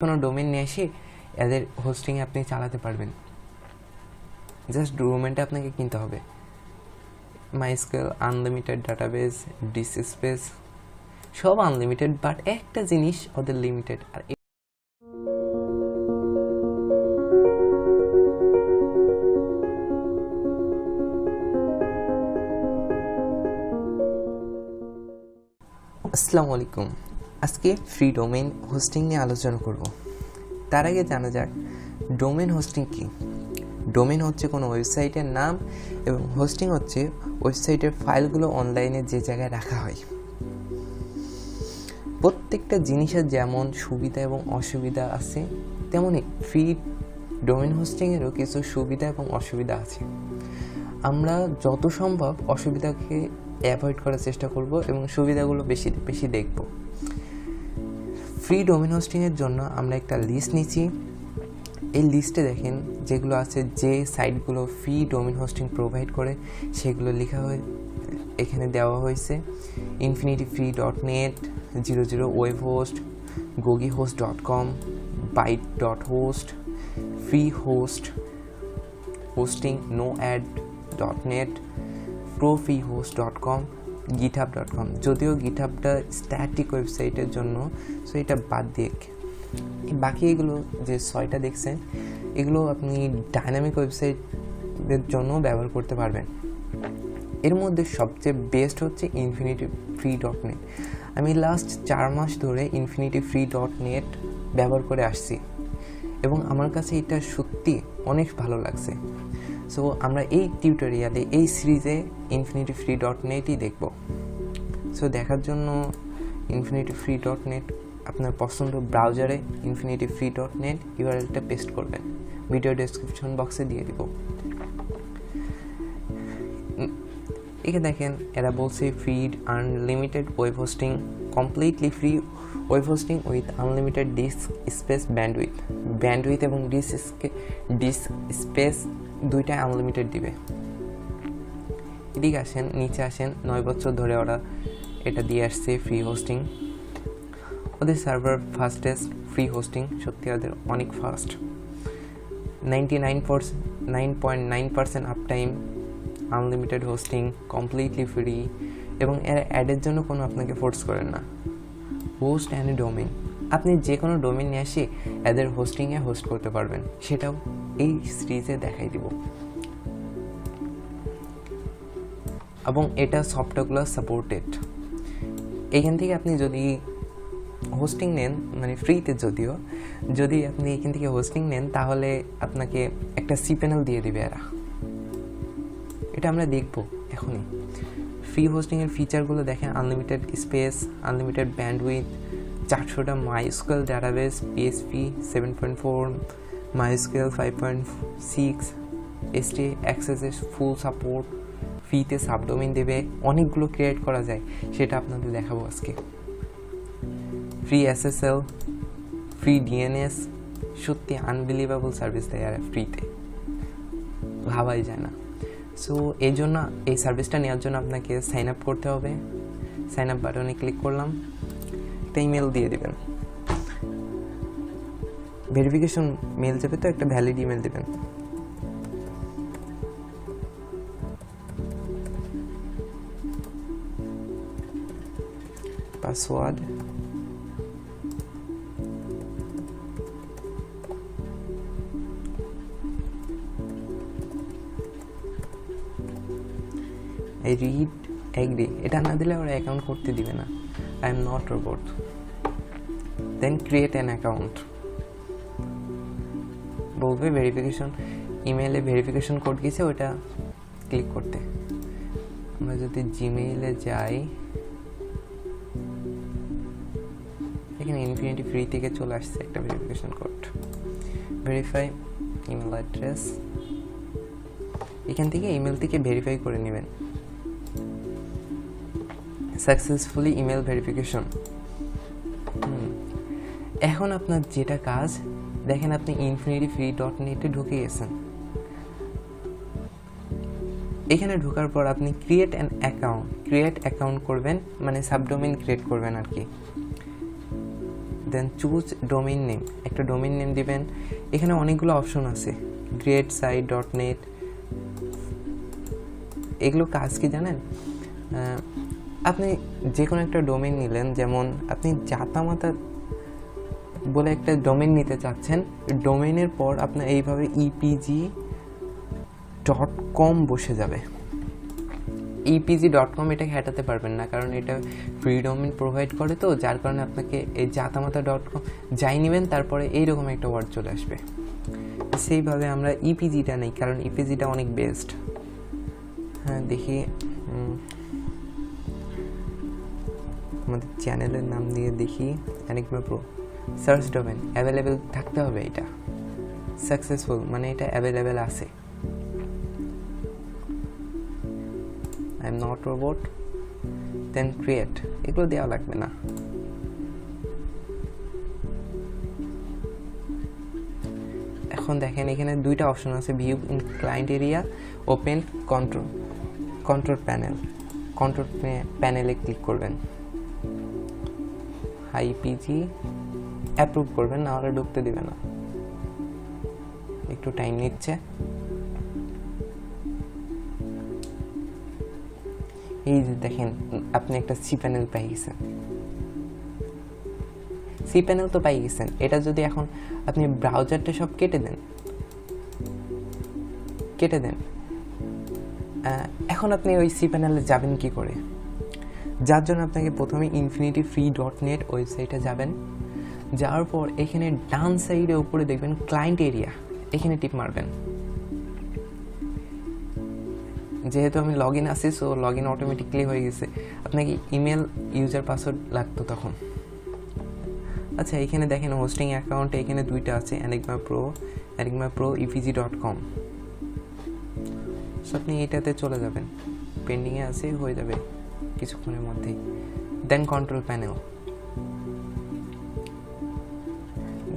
কোনো ডোমেন নিয়ে এসে এদের হোস্টিংয়ে আপনি চালাতে পারবেন। জাস্ট ডোমেনটা আপনাকে কিনতে হবে। MySQL unlimited database, disk space সব আনলিমিটেড, বাট একটা জিনিস ওদের লিমিটেড। আর আসসালামু আলাইকুম। আজকে ফ্রি ডোমেইন হোস্টিং নিয়ে আলোচনা করব। তার আগে জানা যাক ডোমেইন হোস্টিং কী। ডোমেইন হচ্ছে কোনো ওয়েবসাইটের নাম এবং হোস্টিং হচ্ছে ওয়েবসাইটের ফাইলগুলো অনলাইনে যে জায়গায় রাখা হয়। প্রত্যেকটা জিনিসের যেমন সুবিধা এবং অসুবিধা আছে, তেমনই ফ্রি ডোমেইন হোস্টিংয়েরও কিছু সুবিধা এবং অসুবিধা আছে। আমরা যত সম্ভব অসুবিধাকে অ্যাভয়েড করার চেষ্টা করব এবং সুবিধাগুলো বেশি বেশি দেখব। ফ্রি ডোমেইন হোস্টিংয়ের জন্য আমরা একটা লিস্ট নিচ্ছি। এই লিস্টে দেখেন যেগুলো আছে, যে সাইটগুলো ফ্রি ডোমেইন হোস্টিং প্রোভাইড করে সেগুলো লেখা হয়, এখানে দেওয়া হয়েছে। infinity-free.net, 00 web host, gogihost.com, byte.host, free host hosting, noad.net, profreehost.com, github.com। যদিও গিটহাবটা স্ট্যাটিক ওয়েবসাইটের জন্য, সো এটা বাদ দিয়ে বাকি এগুলো যে 6টা দেখছেন এগুলো আপনি ডাইনামিক ওয়েবসাইটের জন্য ব্যবহার করতে পারবেন। এর মধ্যে সবচেয়ে বেস্ট হচ্ছে infinity-free.net। আমি লাস্ট 4 মাস ধরে infinity-free.net ব্যবহার করে আসছি এবং আমার কাছে এটা সত্যি অনেক ভালো লাগছে। সো আমরা এই টিউটোরিয়ালে, এই সিরিজে infinity-free.netই দেখব। সো দেখার জন্য infinity-free.net আপনার পছন্দ ব্রাউজারে infinity-free.net ইউআরএলটা পেস্ট করবেন, ভিডিও ডেসক্রিপশন বক্সে দিয়ে দিব। এখানে দেখেন এরা বলছে free unlimited web hosting, completely free web hosting with unlimited disk space bandwidth এবং ডিস্ক স্পেস দুইটাই আনলিমিটেড দিবে। এদিকে আসেন, নিচে আসেন। 9 বছর ধরে ওরা এটা দিয়ে আসছে ফ্রি হোস্টিং। ওদের সার্ভার ফাস্টেস্ট ফ্রি হোস্টিং, সত্যি ওদের অনেক fast. 9.9% up time, unlimited hosting, completely free এবং এর অ্যাডের জন্য কোনো আপনাকে ফোর্স করেন না। হোস্ট অ্যান্ড ডোমেইন, আপনি যে কোনো ডোমেইন নিয়ে এসে এদের হোস্টিংয়ে হোস্ট করতে পারবেন, সেটাও এই সিরিজে দেখাই দিব। এবং এটা সফটওয়্যারগুলো সাপোর্টেড। এইখান থেকে আপনি যদি হোস্টিং নেন, মানে ফ্রিতে যদিও, যদি আপনি এখান থেকে হোস্টিং নেন তাহলে আপনাকে একটা cPanel দিয়ে দিবে এরা। এটা আমরা দেখব এখনই। ফ্রি হোস্টিংয়ের ফিচারগুলো দেখেন, আনলিমিটেড স্পেস, আনলিমিটেড ব্যান্ডউইথ, 400টা MySQL database, PHP 7.4, MySQL 5.6, htaccess full support, ফ্রিতে সাবডোমেইন দেবে, অনেকগুলো ক্রিয়েট করা যায়, সেটা আপনাদের দেখাবো আজকে। ফ্রি SSL, ফ্রি DNS, সত্যি আনবিলিভেবল সার্ভিস দেয় আর ফ্রিতে, ভাবাই যায় না। সো এই জন্য এই সার্ভিসটা নেওয়ার জন্য আপনাকে সাইন আপ করতে হবে। সাইন আপ বাটনে ক্লিক করলাম, একটা ইমেল দিয়ে দেবেন, ভেরিফিকেশন মেল যাবে, তো একটা ভ্যালিড ইমেল দেবেন। পাসওয়ার্ড, রিড এগ্রি, এটা না দিলে ওরা অ্যাকাউন্ট করতে দিবে না। I am not robot. Then create an account বলবে, ভেরিফিকেশন ইমেলে ভেরিফিকেশন কোড গেছে, ওটা ক্লিক করতে। আমরা যদি জিমেইলে যাই, এখানে ইনফিনিটি ফ্রি থেকে চলে আসছে একটা verification code. Verify email address, এখান থেকে ইমেল থেকে ভেরিফাই করে নেবেন। Successfully email verification. এখন আপনার যেটা কাজ, দেখেন আপনি infinity-free.net এ ঢুকে গেছেন। এখানে ঢোকার পর আপনি ক্রিয়েট অ্যাকাউন্ট করবেন, মানে সাবডোমেইন ক্রিয়েট করবেন আর কি। দেন চুজ ডোমেইন নেম, একটা ডোমেইন নেম দিবেন। এখানে অনেকগুলো অপশন আছে, গ্রেট সাইট, .net, এগুলো কাজ কি জানেন? আপনি যে কোনো একটা ডোমেইন নিলেন, যেমন আপনি জাতামাতা বলে একটা ডোমেইন নিতে চাচ্ছেন, ডোমেইনের পর আপনার এইভাবে epg.com বসে যাবে। epg.com এটাকে হটাতে পারবেন না, কারণ এটা ফ্রি ডোমেইন প্রোভাইড করে, তো যার কারণে আপনাকে এই জাতামাতা.com যাই নেবেন তারপরে এইরকম একটা ওয়ার্ড চলে আসবে। সেইভাবে আমরা ইপিজিটা নেই, কারণ ইপিজিটা অনেক বেস্ট। হ্যাঁ, দেখি আমাদের চ্যানেলের নাম দিয়ে দেখি, Enigma Pro search domain available থাকতে হবে। এটা সাকসেসফুল মানে এটা অ্যাভেলেবেল আছে। I am not robot, then create, এগুলো দেওয়া লাগবে না। এখন দেখেন এখানে দুইটা অপশন আছে, view in client area, open control প্যানেলে ক্লিক করবেন, আইপিজি অ্যাপ্রুভ করবেন, না হলে ঢুকতে দিবে না, একটু টাইম নিচ্ছে। এই যে দেখেন আপনি একটা সি প্যানেল পাই গেছেন, সি প্যানেল তো পাই গেছেন। এটা যদি এখন আপনি ব্রাউজারটা সব কেটে দেন, এখন আপনি ওই সি প্যানেলে যাবেন কি করে? যার জন্য আপনাকে প্রথমে infinity-free.net ওয়েবসাইটে যাবেন। যাওয়ার পর এখানে ডান সাইডে উপরে দেখবেন ক্লায়েন্ট এরিয়া, এখানে টিপ মারবেন। যেহেতু আমি লগ ইন আছি, সো লগ ইন অটোমেটিকলি হয়ে গেছে। আপনাকে ইমেল, ইউজার, পাসওয়ার্ড লাগতো তখন। আচ্ছা, এখানে দেখেন হোস্টিং অ্যাকাউন্টে এখানে দুইটা আছে, এনিগমা প্রো epg.com। সো আপনি এটাতে চলে যাবেন, পেন্ডিংয়ে আছে, হয়ে যাবে কিছুক্ষণের মধ্যেই। দেন কন্ট্রোল প্যানেল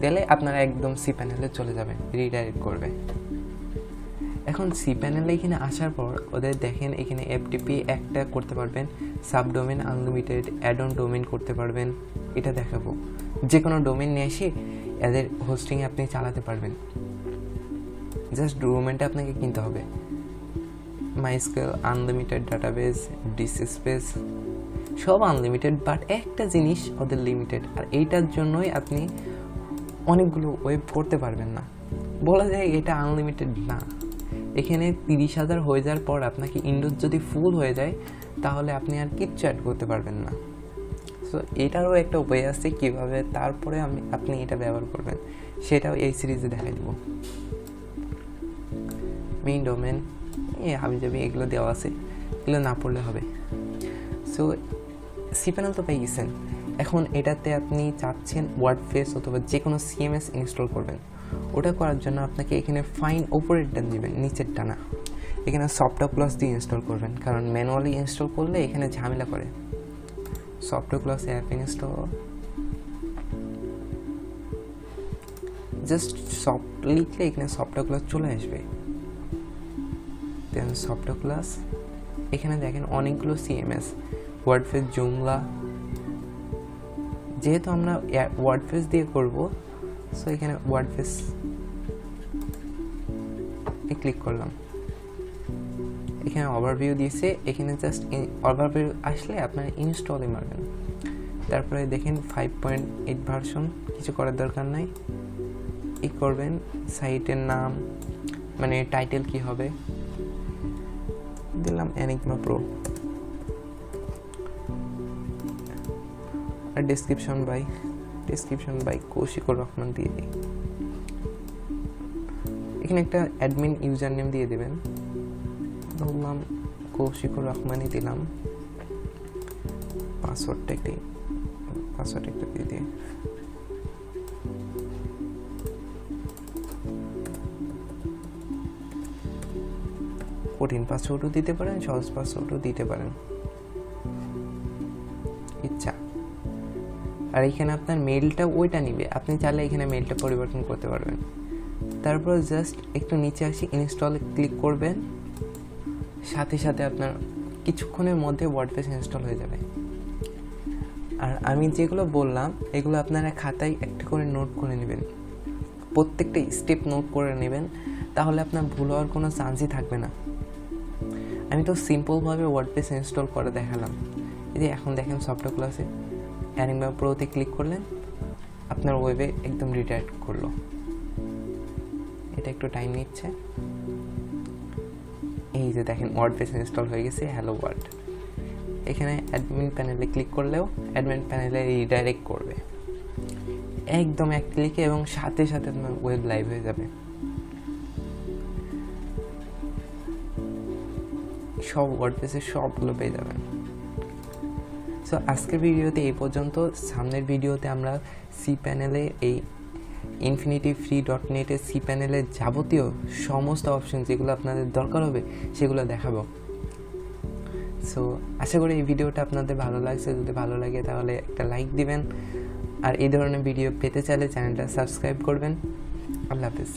দিলে আপনারা একদম সি প্যানেলে চলে যাবেন, রিডাইরেক্ট করবে। এখন সি প্যানেলে এখানে আসার পর ওদের দেখেন এখানে এফটিপি একটা করতে পারবেন, subdomain unlimited, add on domain করতে পারবেন। এটা দেখাবো, যে কোনো ডোমেন নিয়ে এসে এদের হোস্টিংয়ে আপনি চালাতে পারবেন। জাস্ট ডোমেনটা আপনাকে কিনতে হবে। MySQL unlimited, database, DC space সব আনলিমিটেড, বাট একটা জিনিস ওদের লিমিটেড, আর এইটার জন্যই আপনি অনেকগুলো ওয়েব করতে পারবেন না। বলা যায় এটা আনলিমিটেড না। এখানে 30,000 হয়ে যাওয়ার পর আপনাকে উইন্ডোজ যদি ফুল হয়ে যায় তাহলে আপনি আর কিচ্ছু অ্যাড করতে পারবেন না। সো এটারও একটা উপায় আছে কীভাবে তারপরে আপনি এটা ব্যবহার করবেন, সেটাও এই সিরিজে দেখাই দেবো। মেইন ডোমেন হাবিজাবি এগুলো দেওয়া আছে, এগুলো না পড়লে হবে। সো সি প্যানেল তো পেয়ে গেছেন। এখন এটাতে আপনি চাচ্ছেন ওয়ার্ডপ্রেস অথবা যে কোনো সিএমএস ইনস্টল করবেন। ওটা করার জন্য আপনাকে এখানে ফাইন ওপরেরটা দিবেন, নিচেরটা না। এখানে সফটওয়্যার প্লাস দিয়ে ইনস্টল করবেন, কারণ ম্যানুয়ালি ইনস্টল করলে এখানে ঝামেলা করে। Software plus app install, just soft লিখলে এখানে সফটওয়্যার ক্লাস চলে আসবে। দেন সফটওয়্যার ক্লাস, এখানে দেখেন অনেকগুলো সিএমএস, ওয়ার্ডপ্রেস, জুমলা। যেহেতু আমরা ওয়ার্ডপ্রেস দিয়ে করব, সো এখানে ওয়ার্ডপ্রেস ক্লিক করলাম। এখানে ওভারভিউ দিয়েছে, এখানে জাস্ট ওভারভিউ আসলে আপনারা ইনস্টলে মারবেন। তারপরে দেখেন 5.8 ভার্সন, কিছু করার দরকার নাই। এই করবেন, সাইটের নাম মানে টাইটেল কি হবে দিলাম এনিগমা প্রো, আর ডেসক্রিপশন বাই কৌশিকুর রহমান দিয়ে দিই। এখানে একটা অ্যাডমিন ইউজার নেম দিয়ে দেবেন, ধরলাম কৌশিকুর রহমানই দিলাম। পাসওয়ার্ডটা একটা দিয়ে দিই। কঠিন পাসওয়ার্ডও দিতে পারেন, সহজ পাসওয়ার্ডও দিতে পারেন, ইচ্ছা। আর এখানে আপনার মেইলটা ওইটা নিবে, আপনি চাইলে এখানে মেইলটা পরিবর্তন করতে পারবেন। তারপর জাস্ট একটু নিচে আসি, ইনস্টলে ক্লিক করবেন, সাথে সাথে আপনার কিছুক্ষণের মধ্যে ওয়ার্ডপ্রেস ইনস্টল হয়ে যাবে। আর আমি যেগুলো বললাম এগুলো আপনারা খাতায় একটা করে নোট করে নেবেন, প্রত্যেকটা স্টেপ নোট করে নেবেন, তাহলে আপনার ভুল হওয়ার কোনো চান্সই থাকবে না। আমি তো সিম্পলভাবে ওয়ার্ডপ্রেস ইনস্টল করে দেখালাম। এই যে এখন দেখেন সফটওয়্যার ক্লাসে অ্যানিমা প্রোতে ক্লিক করলেন, আপনার ওয়েবে একদম রিডাইরেক্ট করলো। এটা একটু টাইম নিচ্ছে। এই যে দেখেন ওয়ার্ডপ্রেস ইনস্টল হয়ে গেছে, হ্যালো ওয়ার্ল্ড। এখানে অ্যাডমিন প্যানেলে ক্লিক করলেও অ্যাডমিন প্যানেলে রিডাইরেক্ট করবে একদম এক ক্লিকে, এবং সাথে সাথে আপনার ওয়েব লাইভ হয়ে যাবে। সব ওয়ার্ডপ্রেসের সবগুলো পেয়ে যাবেন। সো আজকের ভিডিওতে এই পর্যন্ত। সামনের ভিডিওতে আমরা সি প্যানেলে এই infinityfree.net সি প্যানেলের যাবতীয় সমস্ত অপশন যেগুলো আপনাদের দরকার হবে সেগুলো দেখাবো। সো আশা করি এই ভিডিওটা আপনাদের ভালো লাগছে। যদি ভালো লাগে তাহলে একটা লাইক দিবেন, আর এই ধরনের ভিডিও পেতে চাইলে চ্যানেলটা সাবস্ক্রাইব করবেন। আল্লাহ হাফেজ।